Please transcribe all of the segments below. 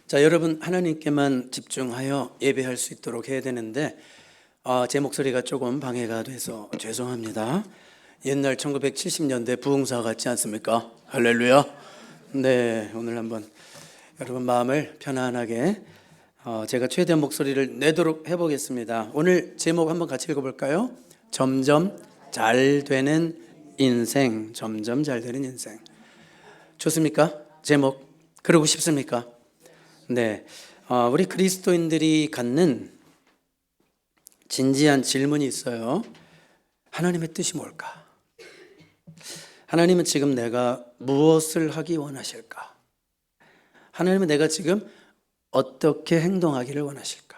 자, 여러분 하나님께만 집중하여 예배할 수 있도록 해야 되는데 제 목소리가 조금 방해가 돼서 죄송합니다. 옛날 1970년대 부흥사 같지 않습니까? 할렐루야. 네, 오늘 한번 여러분 마음을 편안하게 제가 최대한 목소리를 내도록 해보겠습니다. 오늘 제목 한번 같이 읽어볼까요? 점점 잘 되는 인생. 점점 잘 되는 인생. 좋습니까? 제목 그러고 싶습니까? 네, 우리 그리스도인들이 갖는 진지한 질문이 있어요. 하나님의 뜻이 뭘까? 하나님은 지금 내가 무엇을 하기 원하실까? 하나님은 내가 지금 어떻게 행동하기를 원하실까?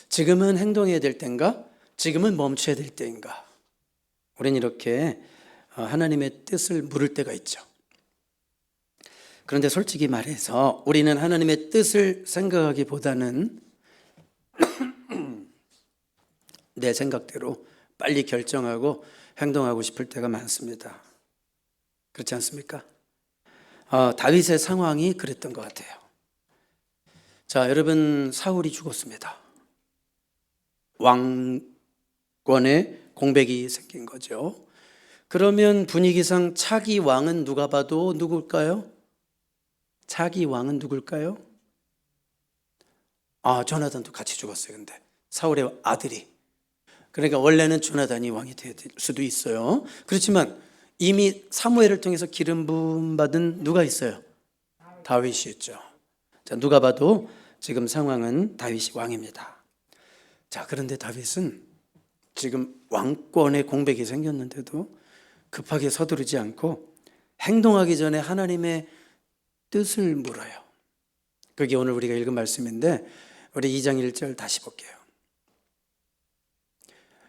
지금은 행동해야 될 때인가? 지금은 멈춰야 될 때인가? 우린 이렇게 하나님의 뜻을 물을 때가 있죠. 그런데 솔직히 말해서 우리는 하나님의 뜻을 생각하기보다는 내 생각대로 빨리 결정하고 행동하고 싶을 때가 많습니다. 그렇지 않습니까? 다윗의 상황이 그랬던 것 같아요. 자, 여러분, 사울이 죽었습니다. 왕권의 공백이 생긴 거죠. 그러면 분위기상 차기 왕은 누가 봐도 누굴까요? 차기 왕은 누굴까요? 조나단도 같이 죽었어요. 근데 사울의 아들이. 그러니까 원래는 조나단이 왕이 될 수도 있어요. 그렇지만 이미 사무엘을 통해서 기름 부음 받은 누가 있어요? 다윗이 있죠. 자, 누가 봐도 지금 상황은 다윗이 왕입니다. 자, 그런데 다윗은 지금 왕권의 공백이 생겼는데도 급하게 서두르지 않고 행동하기 전에 하나님의 뜻을 물어요. 그게 오늘 우리가 읽은 말씀인데 우리 2장 1절 다시 볼게요.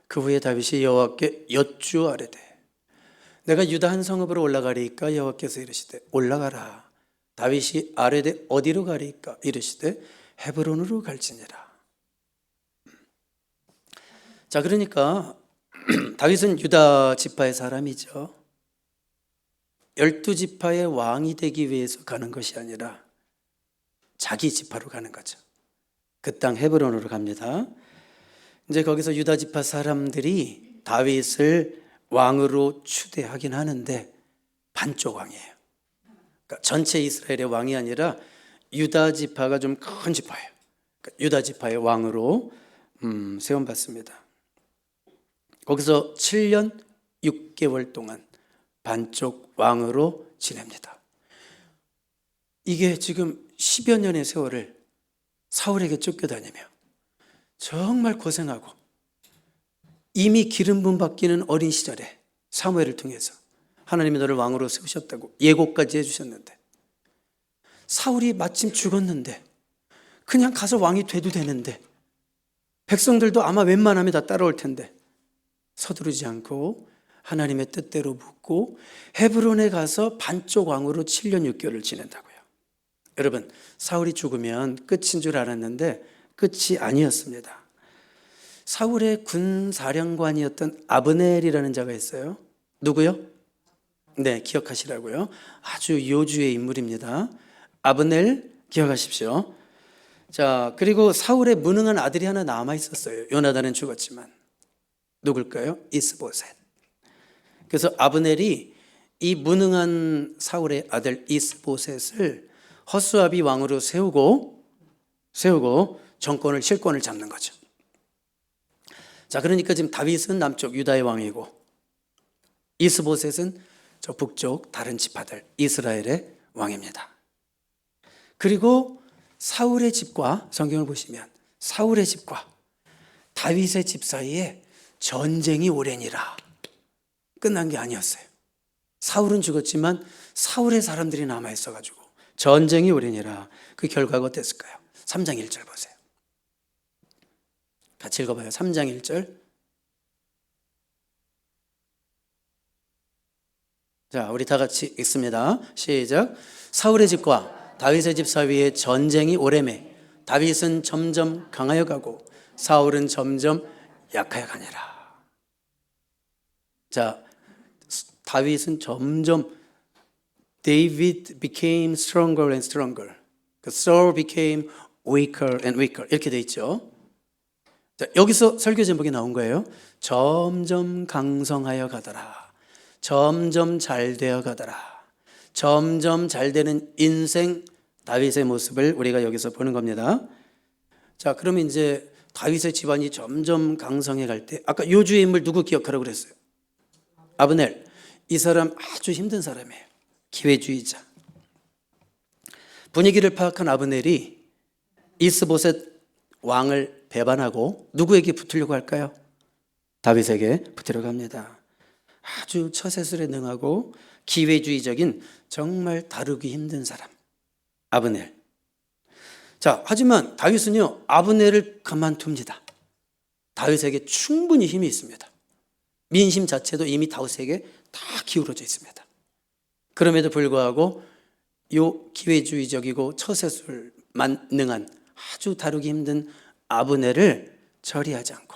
그 후에 다윗이 여호와께 여쭈아뢰되 내가 유다 한 성읍으로 올라가리이까? 여호와께서 이르시되 올라가라. 다윗이 아뢰되 어디로 가리이까? 이르시되 헤브론으로 갈지니라. 자, 그러니까 다윗은 유다 지파의 사람이죠. 12지파의 왕이 되기 위해서 가는 것이 아니라 자기 지파로 가는 거죠. 그 땅 헤브론으로 갑니다. 이제 거기서 유다 지파 사람들이 다윗을 왕으로 추대하긴 하는데 반쪽 왕이에요. 그러니까 전체 이스라엘의 왕이 아니라 유다 지파가 좀 큰 지파예요. 그러니까 유다 지파의 왕으로 세움받습니다. 거기서 7년 6개월 동안 반쪽 왕으로 지냅니다. 이게 지금 10여 년의 세월을 사울에게 쫓겨다니며 정말 고생하고 이미 기름 부음 받기는 어린 시절에 사무엘을 통해서 하나님이 너를 왕으로 세우셨다고 예고까지 해주셨는데 사울이 마침 죽었는데 그냥 가서 왕이 돼도 되는데 백성들도 아마 웬만하면 다 따라올 텐데 서두르지 않고 하나님의 뜻대로 묻고 헤브론에 가서 반쪽 왕으로 7년 6개월을 지낸다고요. 여러분, 사울이 죽으면 끝인 줄 알았는데 끝이 아니었습니다. 사울의 군사령관이었던 아브넬이라는 자가 있어요. 누구요? 네, 기억하시라고요. 아주 요주의 인물입니다. 아브넬 기억하십시오. 자, 그리고 사울의 무능한 아들이 하나 남아 있었어요. 요나단은 죽었지만. 누굴까요? 이스보셋. 그래서 아브넬이 이 무능한 사울의 아들 이스보셋을 허수아비 왕으로 세우고 정권을 실권을 잡는 거죠. 자, 그러니까 지금 다윗은 남쪽 유다의 왕이고 이스보셋은 저 북쪽 다른 지파들 이스라엘의 왕입니다. 그리고 사울의 집과 성경을 보시면 사울의 집과 다윗의 집 사이에 전쟁이 오래니라. 끝난 게 아니었어요. 사울은 죽었지만 사울의 사람들이 남아있어가지고 전쟁이 오래니라. 그 결과가 어땠을까요? 3장 1절 보세요. 같이 읽어봐요. 3장 1절. 자, 우리 다 같이 읽습니다. 시작. 사울의 집과 다윗의 집 사이에 전쟁이 오래매 다윗은 점점 강하여 가고 사울은 점점 약하여 가니라. 자, 다윗은 점점 David became stronger and stronger. 그 Saul became weaker and weaker 이렇게 돼 있죠. 자, 여기서 설교 제목이 나온 거예요. 점점 강성하여 가더라. 점점 잘 되어 가더라. 점점 잘 되는 인생 다윗의 모습을 우리가 여기서 보는 겁니다. 자, 그러면 이제 다윗의 집안이 점점 강성해 갈 때 아까 요주의 인물 누구 기억하라고 그랬어요? 아브넬. 이 사람 아주 힘든 사람이에요. 기회주의자. 분위기를 파악한 아브넬이 이스보셋 왕을 배반하고 누구에게 붙으려고 할까요? 다윗에게 붙으려고 합니다. 아주 처세술에 능하고 기회주의적인 정말 다루기 힘든 사람 아브넬. 자, 하지만 다윗은요 아브넬을 가만둡니다. 다윗에게 충분히 힘이 있습니다. 민심 자체도 이미 다윗에게 다 기울어져 있습니다. 그럼에도 불구하고 요 기회주의적이고 처세술만 능한 아주 다루기 힘든 아브넬을 처리하지 않고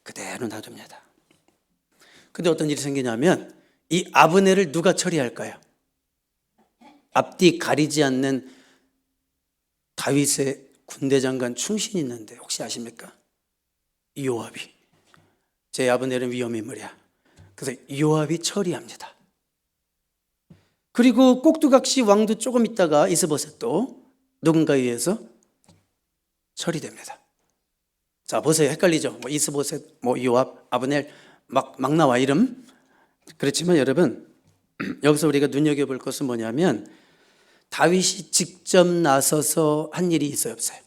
그대로 놔둡니다. 근데 어떤 일이 생기냐면 이 아브넬을 누가 처리할까요? 앞뒤 가리지 않는 다윗의 군대 장관 충신이 있는데 혹시 아십니까? 요압이. 제 아브넬은 위험 인물이야. 그래서 요압이 처리합니다. 그리고 꼭두각시 왕도 조금 있다가 이스보셋도 누군가에 의해서 처리됩니다. 자, 보세요. 헷갈리죠? 이스보셋, 요압, 아브넬 막 나와 이름. 그렇지만 여러분 여기서 우리가 눈여겨볼 것은 뭐냐면 다윗이 직접 나서서 한 일이 있어요, 없어요?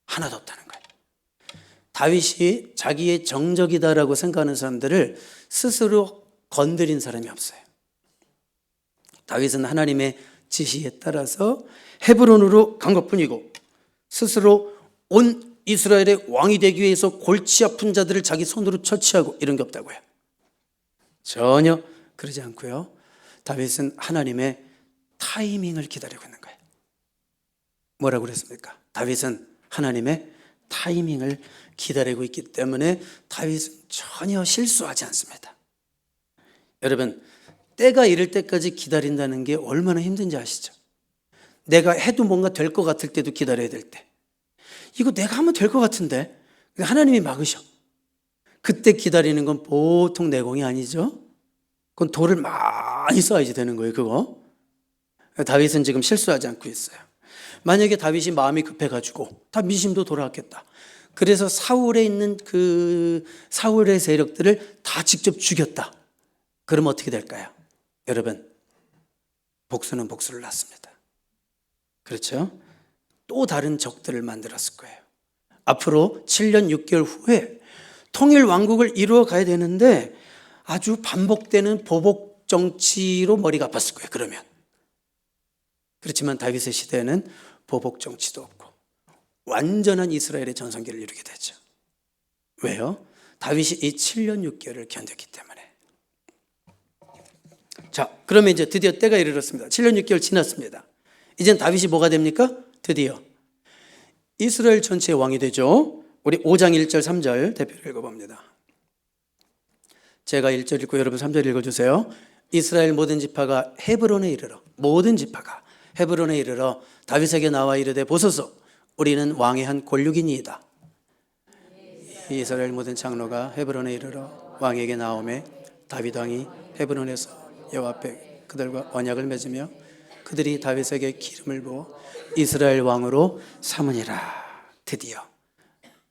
하나도 없다는 거예요. 다윗이 자기의 정적이다라고 생각하는 사람들을 스스로 건드린 사람이 없어요. 다윗은 하나님의 지시에 따라서 헤브론으로 간 것뿐이고 스스로 온 이스라엘의 왕이 되기 위해서 골치 아픈 자들을 자기 손으로 처치하고 이런 게 없다고요. 전혀 그러지 않고요. 다윗은 하나님의 타이밍을 기다리고 있는 거예요. 뭐라고 그랬습니까? 다윗은 하나님의 타이밍을 기다리고 있기 때문에 다윗은 전혀 실수하지 않습니다. 여러분, 때가 이를 때까지 기다린다는 게 얼마나 힘든지 아시죠? 내가 해도 뭔가 될 것 같을 때도 기다려야 될 때, 이거 내가 하면 될 것 같은데 하나님이 막으셔. 그때 기다리는 건 보통 내공이 아니죠. 그건 돌을 많이 쌓아야지 되는 거예요, 그거. 다윗은 지금 실수하지 않고 있어요. 만약에 다윗이 마음이 급해가지고 다 민심도 돌아왔겠다. 그래서 사울에 있는 그 사울의 세력들을 다 직접 죽였다. 그러면 어떻게 될까요? 여러분, 복수는 복수를 낳습니다. 그렇죠? 또 다른 적들을 만들었을 거예요. 앞으로 7년 6개월 후에 통일 왕국을 이루어 가야 되는데 아주 반복되는 보복 정치로 머리가 아팠을 거예요. 그러면. 그렇지만 다윗의 시대에는 보복 정치도 없고 완전한 이스라엘의 전성기를 이루게 되죠. 왜요? 다윗이 이 7년 6개월을 견뎠기 때문에. 자, 그러면 이제 드디어 때가 이르렀습니다. 7년 6개월 지났습니다. 이젠 다윗이 뭐가 됩니까? 드디어 이스라엘 전체의 왕이 되죠. 우리 5장 1절 3절 대표로 읽어봅니다. 제가 1절 읽고 여러분 3절 읽어주세요. 이스라엘 모든 지파가 헤브론에 이르러, 모든 지파가 헤브론에 이르러 다윗에게 나와 이르되 보소서, 우리는 왕의 한 권력이니이다. 이스라엘 모든 장로가 헤브론에 이르러 왕에게 나오매 다윗 왕이 헤브론에서 여호와 앞에 그들과 언약을 맺으며 그들이 다윗에게 기름을 부어 이스라엘 왕으로 삼으니라. 드디어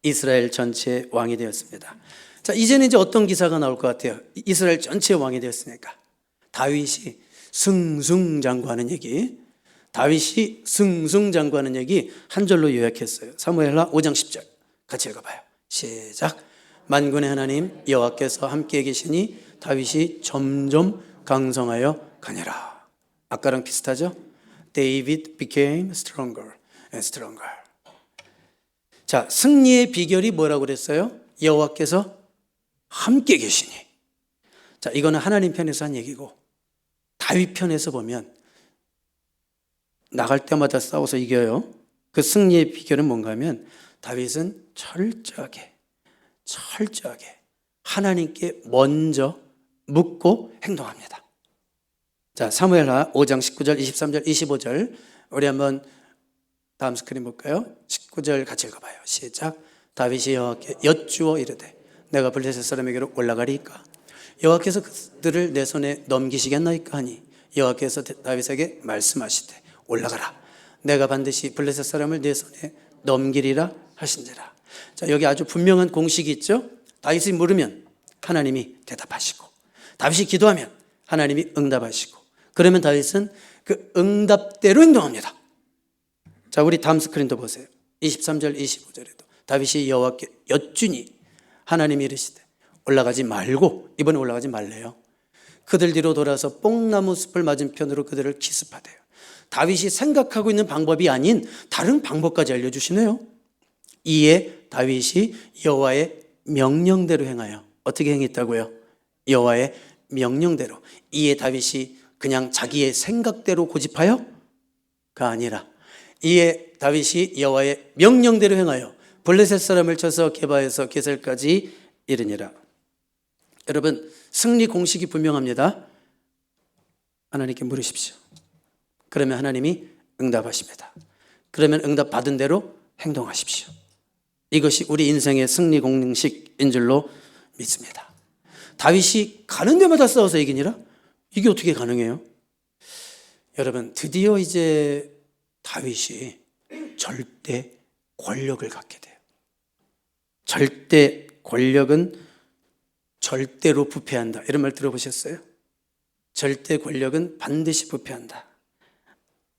이스라엘 전체의 왕이 되었습니다. 자, 이제는 이제 어떤 기사가 나올 것 같아요? 이스라엘 전체의 왕이 되었으니까 다윗이 승승장구하는 얘기, 다윗이 승승장구하는 얘기 한 절로 요약했어요. 사무엘하 5장 10절 같이 읽어봐요. 시작. 만군의 하나님 여호와께서 함께 계시니 다윗이 점점 강성하여 가니라. 아까랑 비슷하죠? David became stronger and stronger. 자, 승리의 비결이 뭐라고 그랬어요? 여호와께서 함께 계시니. 자, 이거는 하나님 편에서 한 얘기고 다윗 편에서 보면 나갈 때마다 싸워서 이겨요. 그 승리의 비결은 뭔가 하면 다윗은 철저하게 하나님께 먼저 묻고 행동합니다. 자, 사무엘하 5장 19절, 23절, 25절 우리 한번 다음 스크린 볼까요? 19절 같이 읽어봐요. 시작. 다윗이 여호와께 여쭈어 이르되 내가 블레셋 사람에게로 올라가리이까 여호와께서 그들을 내 손에 넘기시겠나이까 하니 여호와께서 다윗에게 말씀하시되 올라가라 내가 반드시 블레셋 사람을 내 손에 넘기리라 하신지라. 자, 여기 아주 분명한 공식이 있죠. 다윗이 물으면 하나님이 대답하시고 다윗이 기도하면 하나님이 응답하시고 그러면 다윗은 그 응답대로 행동합니다. 자, 우리 다음 스크린도 보세요. 23절 25절에도 다윗이 여호와께 여쭈니 하나님이 이르시되 올라가지 말고, 이번에 올라가지 말래요. 그들 뒤로 돌아서 뽕나무 숲을 맞은편으로 그들을 기습하대요. 다윗이 생각하고 있는 방법이 아닌 다른 방법까지 알려주시네요. 이에 다윗이 여호와의 명령대로 행하여, 어떻게 행했다고요? 여호와의 명령대로. 이에 다윗이 그냥 자기의 생각대로 고집하여가 아니라 이에 다윗이 여호와의 명령대로 행하여 블레셋 사람을 쳐서 게바에서 게셀까지 이르니라. 여러분, 승리 공식이 분명합니다. 하나님께 물으십시오. 그러면 하나님이 응답하십니다. 그러면 응답 받은 대로 행동하십시오. 이것이 우리 인생의 승리 공식인 줄로 믿습니다. 다윗이 가는 데마다 싸워서 이기니라? 이게 어떻게 가능해요? 여러분, 드디어 이제 다윗이 절대 권력을 갖게 돼요. 절대 권력은 절대로 부패한다. 이런 말 들어보셨어요? 절대 권력은 반드시 부패한다.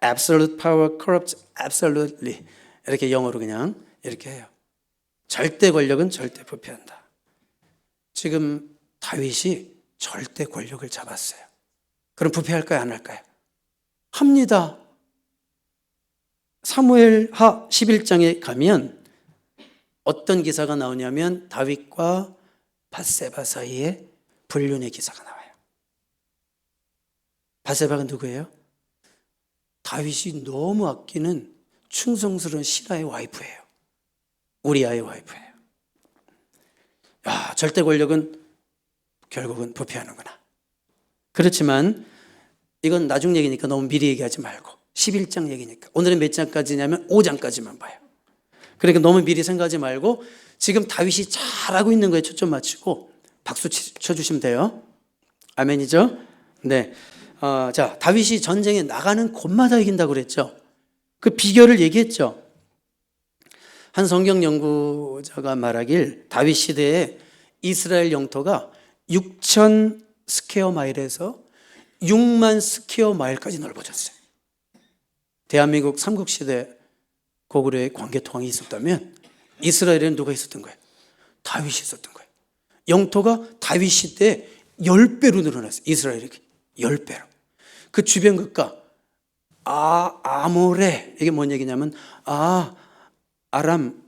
Absolute power corrupts absolutely. 이렇게 영어로 그냥 이렇게 해요. 절대 권력은 절대 부패한다. 지금 다윗이 절대 권력을 잡았어요. 그럼 부패할까요? 안 할까요? 합니다. 사무엘하 11장에 가면 어떤 기사가 나오냐면 다윗과 밧세바 사이에 불륜의 기사가 나와요. 밧세바가 누구예요? 다윗이 너무 아끼는 충성스러운 신하의 와이프예요. 우리아의 와이프예요. 야, 절대 권력은 결국은 부패하는구나. 그렇지만 이건 나중 얘기니까 너무 미리 얘기하지 말고 11장 얘기니까 오늘은 몇 장까지냐면 5장까지만 봐요. 그러니까 너무 미리 생각하지 말고 지금 다윗이 잘하고 있는 거에 초점 맞추고 박수 쳐주시면 돼요. 아멘이죠? 네. 자, 다윗이 전쟁에 나가는 곳마다 이긴다고 그랬죠. 그 비결을 얘기했죠. 한 성경 연구자가 말하길 다윗 시대에 이스라엘 영토가 6천 스퀘어 마일에서 6만 스퀘어 마일까지 넓어졌어요. 대한민국 삼국시대 고구려에 관계통항이 있었다면 이스라엘에는 누가 있었던 거예요? 다윗이 있었던 거예요. 영토가 다윗 시대에 10배로 늘어났어요. 이스라엘이 10배로. 그 주변 국가 아모레, 이게 뭔 얘기냐면 아람,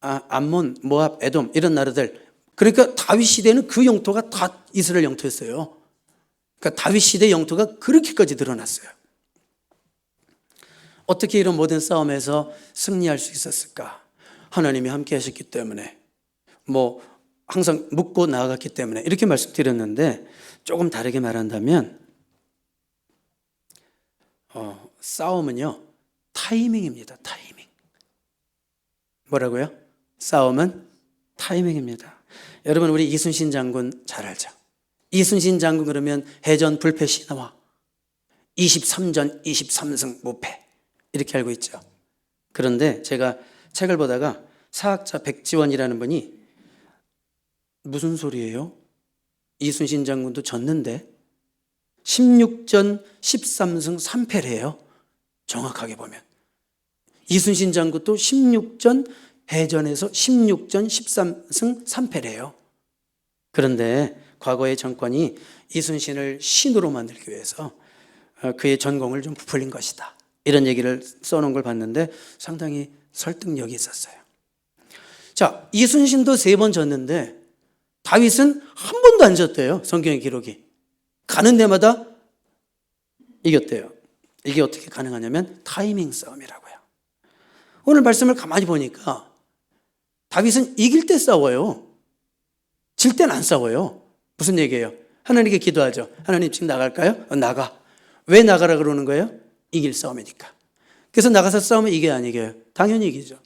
암몬, 모압, 에돔 이런 나라들. 그러니까 다윗 시대는 그 영토가 다 이스라엘 영토였어요. 그러니까 다윗 시대 영토가 그렇게까지 늘어났어요. 어떻게 이런 모든 싸움에서 승리할 수 있었을까? 하나님이 함께 하셨기 때문에, 항상 묻고 나아갔기 때문에 이렇게 말씀드렸는데, 조금 다르게 말한다면 싸움은요 타이밍입니다. 타이밍. 뭐라고요? 싸움은 타이밍입니다. 여러분, 우리 이순신 장군 잘 알죠? 이순신 장군 그러면 해전 불패 신화 23전 23승 무패 이렇게 알고 있죠. 그런데 제가 책을 보다가 사학자 백지원이라는 분이 무슨 소리예요? 이순신 장군도 졌는데 16전 13승 3패래요. 정확하게 보면 이순신 장군도 16전 해전에서 16전 13승 3패래요. 그런데 과거의 정권이 이순신을 신으로 만들기 위해서 그의 전공을 좀 부풀린 것이다, 이런 얘기를 써놓은 걸 봤는데 상당히 설득력이 있었어요. 자, 이순신도 3번 졌는데 다윗은 한 번도 안 졌대요. 성경의 기록이. 가는 데마다 이겼대요. 이게 어떻게 가능하냐면 타이밍 싸움이라고요. 오늘 말씀을 가만히 보니까 다윗은 이길 때 싸워요. 질 때는 안 싸워요. 무슨 얘기예요? 하나님께 기도하죠. 하나님 지금 나갈까요? 나가. 왜 나가라 그러는 거예요? 이길 싸움이니까. 그래서 나가서 싸우면 이게 안 이겨요? 당연히 이기죠.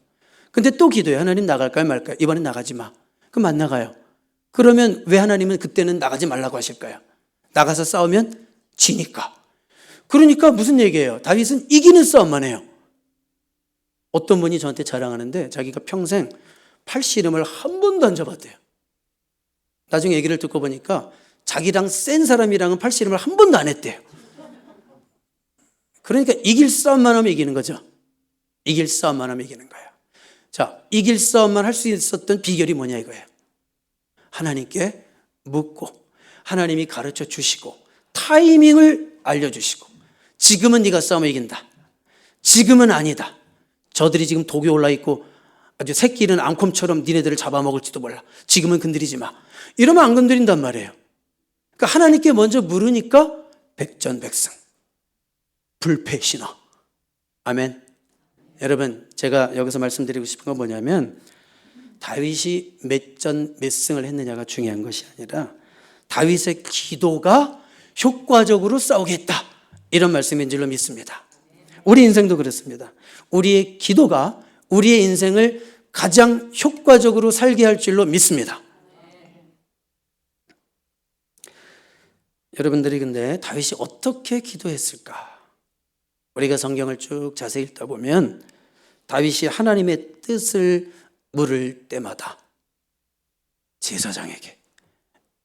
근데 또 기도해요. 하나님 나갈까요 말까요? 이번엔 나가지 마. 그럼 안 나가요. 그러면 왜 하나님은 그때는 나가지 말라고 하실까요? 나가서 싸우면 지니까. 그러니까 무슨 얘기예요? 다윗은 이기는 싸움만 해요. 어떤 분이 저한테 자랑하는데 자기가 평생 팔씨름을 한 번도 안 잡았대요. 나중에 얘기를 듣고 보니까 자기랑 센 사람이랑은 팔씨름을 한 번도 안 했대요. 그러니까 이길 싸움만 하면 이기는 거죠. 이길 싸움만 하면 이기는 거예요. 자, 이길 싸움만 할 수 있었던 비결이 뭐냐 이거예요. 하나님께 묻고 하나님이 가르쳐 주시고 타이밍을 알려주시고 지금은 네가 싸우면 이긴다. 지금은 아니다. 저들이 지금 독이 올라있고 아주 새끼 잃은 앙콤처럼 니네들을 잡아먹을지도 몰라. 지금은 건드리지 마. 이러면 안 건드린단 말이에요. 그러니까 하나님께 먼저 물으니까 백전백승. 불패신화. 아멘. 여러분, 제가 여기서 말씀드리고 싶은 건 뭐냐면 다윗이 몇 전 몇 승을 했느냐가 중요한 것이 아니라 다윗의 기도가 효과적으로 싸우겠다. 이런 말씀인 줄로 믿습니다. 우리 인생도 그렇습니다. 우리의 기도가 우리의 인생을 가장 효과적으로 살게 할 줄로 믿습니다. 여러분들이 근데 다윗이 어떻게 기도했을까? 우리가 성경을 쭉 자세히 읽다 보면 다윗이 하나님의 뜻을 물을 때마다 제사장에게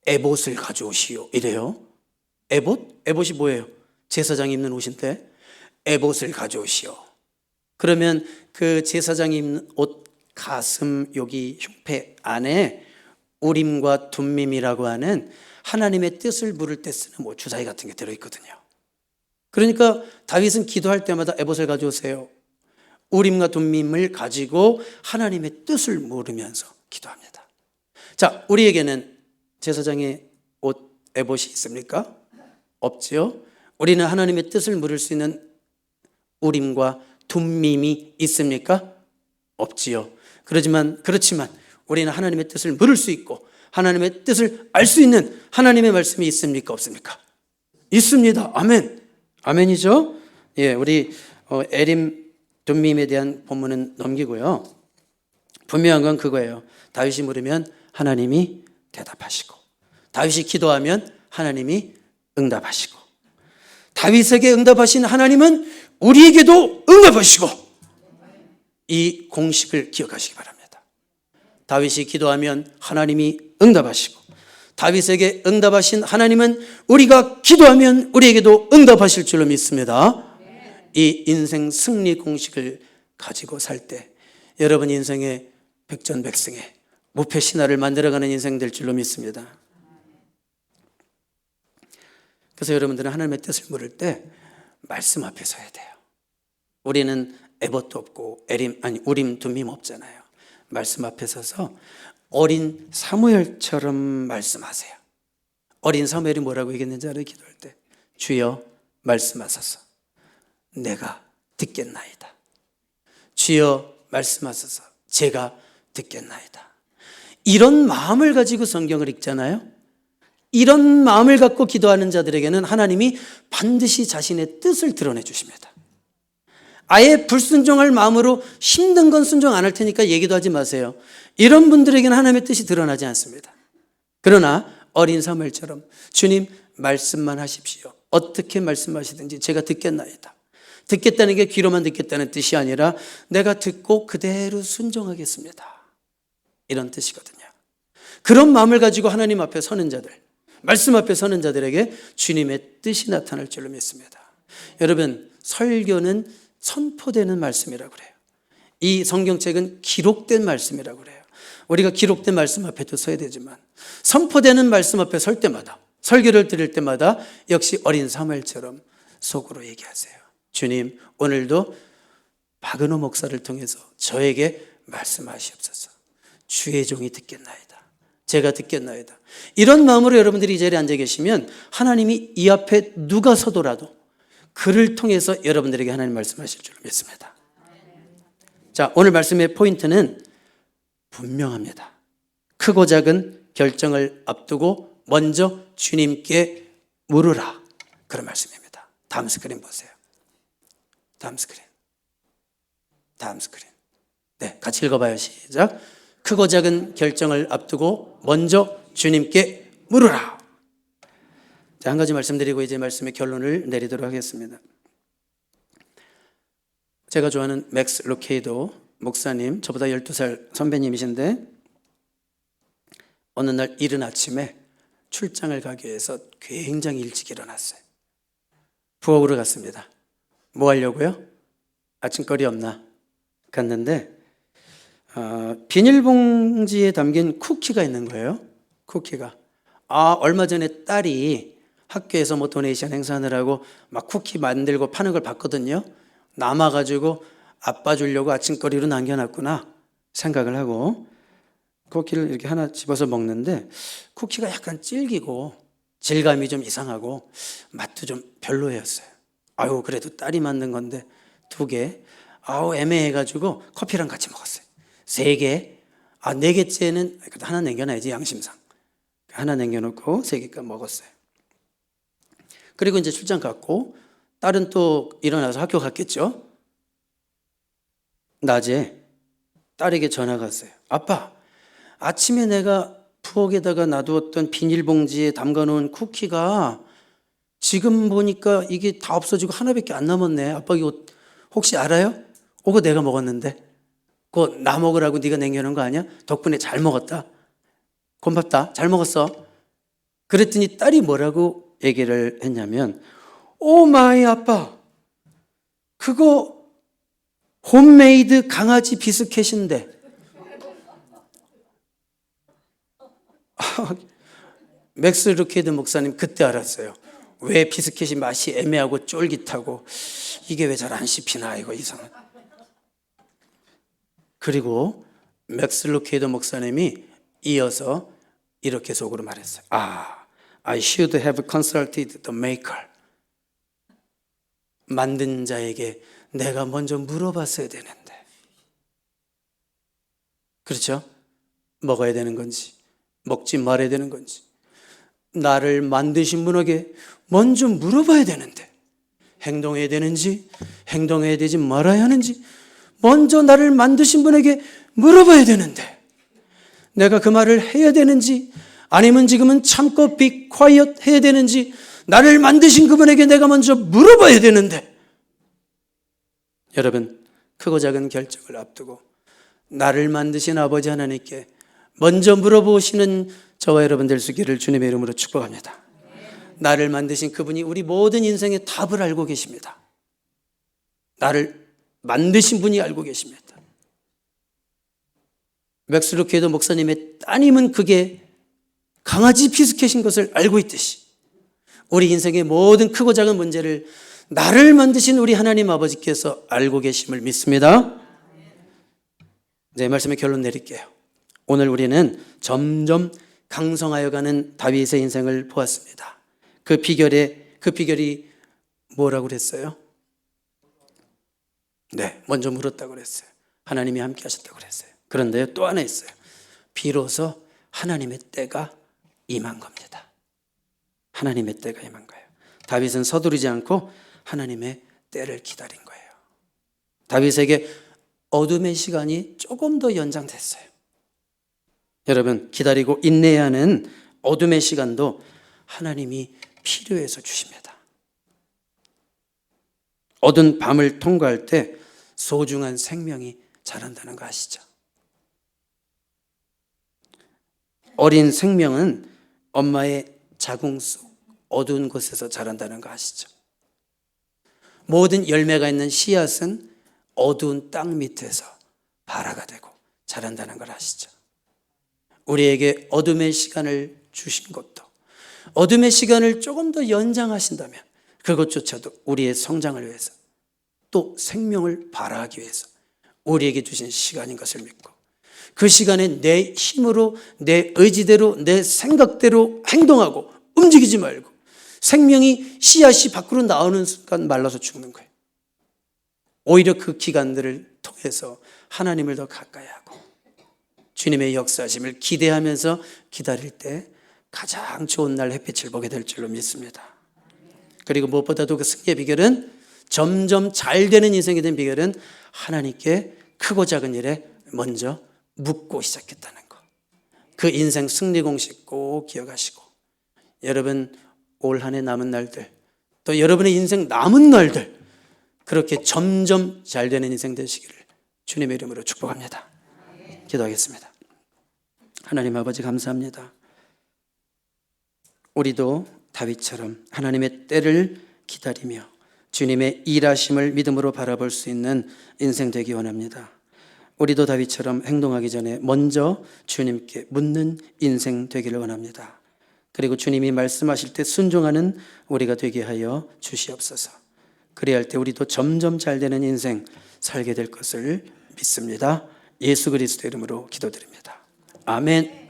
에봇을 가져오시오 이래요. 에봇? 에봇이 뭐예요? 제사장이 입는 옷인데 에봇을 가져오시오. 그러면 그 제사장이 입는 옷 가슴 여기 흉패 안에 우림과 둠밈이라고 하는 하나님의 뜻을 물을 때 쓰는 뭐 주사위 같은 게 들어있거든요. 그러니까 다윗은 기도할 때마다 에봇을 가져오세요. 우림과 둠밈을 가지고 하나님의 뜻을 물으면서 기도합니다. 자, 우리에게는 제사장의 옷 에봇이 있습니까? 없지요. 우리는 하나님의 뜻을 물을 수 있는 우림과 둠밈이 있습니까? 없지요. 그렇지만 우리는 하나님의 뜻을 물을 수 있고 하나님의 뜻을 알 수 있는 하나님의 말씀이 있습니까? 없습니까? 있습니다. 아멘. 아멘이죠? 예, 우리 에림 둠밈에 대한 본문은 넘기고요. 분명한 건 그거예요. 다윗이 물으면 하나님이 대답하시고 다윗이 기도하면 하나님이 응답하시고 다윗에게 응답하신 하나님은 우리에게도 응답하시고 이 공식을 기억하시기 바랍니다. 다윗이 기도하면 하나님이 응답하시고 다윗에게 응답하신 하나님은 우리가 기도하면 우리에게도 응답하실 줄로 믿습니다. 이 인생 승리 공식을 가지고 살 때 여러분 인생의 백전백승의 무패 신화를 만들어가는 인생 될 줄로 믿습니다. 그래서 여러분들은 하나님의 뜻을 물을 때 말씀 앞에 서야 돼요. 우리는 에봇도 없고 우림 둠밈 없잖아요. 말씀 앞에 서서 어린 사무엘처럼 말씀하세요. 어린 사무엘이 뭐라고 얘기했는지 알아요? 기도할 때 주여 말씀하소서 내가 듣겠나이다. 주여 말씀하소서 제가 듣겠나이다. 이런 마음을 가지고 성경을 읽잖아요. 이런 마음을 갖고 기도하는 자들에게는 하나님이 반드시 자신의 뜻을 드러내 주십니다. 아예 불순종할 마음으로 힘든 건 순종 안 할 테니까 얘기도 하지 마세요. 이런 분들에게는 하나님의 뜻이 드러나지 않습니다. 그러나 어린 사무엘처럼 주님 말씀만 하십시오. 어떻게 말씀하시든지 제가 듣겠나이다. 듣겠다는 게 귀로만 듣겠다는 뜻이 아니라 내가 듣고 그대로 순종하겠습니다. 이런 뜻이거든요. 그런 마음을 가지고 하나님 앞에 서는 자들, 말씀 앞에 서는 자들에게 주님의 뜻이 나타날 줄로 믿습니다. 여러분, 설교는 선포되는 말씀이라고 그래요. 이 성경책은 기록된 말씀이라고 그래요. 우리가 기록된 말씀 앞에도 서야 되지만 선포되는 말씀 앞에 설 때마다 설교를 드릴 때마다 역시 어린 사무엘처럼 속으로 얘기하세요. 주님, 오늘도 박은호 목사를 통해서 저에게 말씀하시옵소서. 주의 종이 듣겠나이다. 제가 듣겠나이다. 이런 마음으로 여러분들이 이 자리에 앉아 계시면 하나님이 이 앞에 누가 서더라도 그를 통해서 여러분들에게 하나님 말씀하실 줄 믿습니다. 자, 오늘 말씀의 포인트는 분명합니다. 크고 작은 결정을 앞두고 먼저 주님께 물으라. 그런 말씀입니다. 다음 스크린 보세요. 다음 스크린. 다음 스크린. 네, 같이 읽어봐요. 시작. 크고 작은 결정을 앞두고 먼저 주님께 물으라. 자, 한 가지 말씀드리고 이제 말씀의 결론을 내리도록 하겠습니다. 제가 좋아하는 맥스 루케이도 목사님, 저보다 12살 선배님이신데 어느 날 이른 아침에 출장을 가기 위해서 굉장히 일찍 일어났어요. 부엌으로 갔습니다. 뭐 하려고요? 아침거리 없나? 갔는데 비닐봉지에 담긴 쿠키가 있는 거예요. 쿠키가. 얼마 전에 딸이 학교에서 뭐 도네이션 행사하느라고 막 쿠키 만들고 파는 걸 봤거든요. 남아가지고 아빠 주려고 아침거리로 남겨놨구나 생각을 하고 쿠키를 이렇게 하나 집어서 먹는데 쿠키가 약간 질기고 질감이 좀 이상하고 맛도 좀 별로였어요. 그래도 딸이 만든 건데 2개. 애매해가지고 커피랑 같이 먹었어요. 3개. 4개째는 하나 남겨놔야지, 양심상. 하나 남겨놓고 3개까지 먹었어요. 그리고 이제 출장 갔고 딸은 또 일어나서 학교 갔겠죠. 낮에 딸에게 전화가 왔어요. 아빠, 아침에 내가 부엌에다가 놔두었던 비닐봉지에 담가놓은 쿠키가 지금 보니까 이게 다 없어지고 하나밖에 안 남았네. 아빠 이거 혹시 알아요? 그거 내가 먹었는데. 그거 나 먹으라고 네가 남겨놓은 거 아니야? 덕분에 잘 먹었다. 고맙다. 잘 먹었어. 그랬더니 딸이 뭐라고 얘기를 했냐면 오 마이 아빠, 그거 홈메이드 강아지 비스켓인데. 맥스 루케이드 목사님 그때 알았어요. 왜 비스켓이 맛이 애매하고 쫄깃하고 이게 왜 잘 안 씹히나, 이거 이상해. 그리고 맥스 루케이드 목사님이 이어서 이렇게 속으로 말했어요. I should have consulted the maker. 만든 자에게 내가 먼저 물어봤어야 되는데. 그렇죠? 먹어야 되는 건지 먹지 말아야 되는 건지 나를 만드신 분에게 먼저 물어봐야 되는데, 행동해야 되는지 행동해야 되지 말아야 하는지 먼저 나를 만드신 분에게 물어봐야 되는데, 내가 그 말을 해야 되는지 아니면 지금은 참고 be quiet 해야 되는지 나를 만드신 그분에게 내가 먼저 물어봐야 되는데. 여러분, 크고 작은 결정을 앞두고 나를 만드신 아버지 하나님께 먼저 물어보시는 저와 여러분 될 수 있기를 주님의 이름으로 축복합니다. 나를 만드신 그분이 우리 모든 인생의 답을 알고 계십니다. 나를 만드신 분이 알고 계십니다. 맥스 루케이드 목사님의 따님은 그게 강아지 비스켓인 것을 알고 있듯이 우리 인생의 모든 크고 작은 문제를 나를 만드신 우리 하나님 아버지께서 알고 계심을 믿습니다. 이제 말씀의 결론 내릴게요. 오늘 우리는 점점 강성하여 가는 다윗의 인생을 보았습니다. 그 비결이 뭐라고 그랬어요? 네, 먼저 물었다고 그랬어요. 하나님이 함께 하셨다고 그랬어요. 그런데요, 또 하나 있어요. 비로소 하나님의 때가 임한 겁니다. 하나님의 때가 임한 거예요. 다윗은 서두르지 않고 하나님의 때를 기다린 거예요. 다윗에게 어둠의 시간이 조금 더 연장됐어요. 여러분, 기다리고 인내해야 하는 어둠의 시간도 하나님이 필요해서 주십니다. 어두운 밤을 통과할 때 소중한 생명이 자란다는 거 아시죠? 어린 생명은 엄마의 자궁 속 어두운 곳에서 자란다는 거 아시죠? 모든 열매가 있는 씨앗은 어두운 땅 밑에서 발화가 되고 자란다는 걸 아시죠? 우리에게 어둠의 시간을 주신 것도, 어둠의 시간을 조금 더 연장하신다면 그것조차도 우리의 성장을 위해서, 또 생명을 발화하기 위해서 우리에게 주신 시간인 것을 믿고, 그 시간에 내 힘으로, 내 의지대로, 내 생각대로 행동하고 움직이지 말고 생명이 씨앗이 밖으로 나오는 순간 말라서 죽는 거예요. 오히려 그 기간들을 통해서 하나님을 더 가까이 하고 주님의 역사하심을 기대하면서 기다릴 때 가장 좋은 날 햇빛을 보게 될 줄로 믿습니다. 그리고 무엇보다도 그 승리의 비결은, 점점 잘 되는 인생이 된 비결은 하나님께 크고 작은 일에 먼저 묻고 시작했다는 거. 그 인생 승리 공식 꼭 기억하시고, 여러분 올 한 해 남은 날들, 또 여러분의 인생 남은 날들 그렇게 점점 잘 되는 인생 되시기를 주님의 이름으로 축복합니다. 기도하겠습니다. 하나님 아버지 감사합니다. 우리도 다윗처럼 하나님의 때를 기다리며 주님의 일하심을 믿음으로 바라볼 수 있는 인생 되기 원합니다. 우리도 다윗처럼 행동하기 전에 먼저 주님께 묻는 인생 되기를 원합니다. 그리고 주님이 말씀하실 때 순종하는 우리가 되게 하여 주시옵소서. 그래야 할 때 우리도 점점 잘 되는 인생 살게 될 것을 믿습니다. 예수 그리스도 이름으로 기도드립니다. 아멘.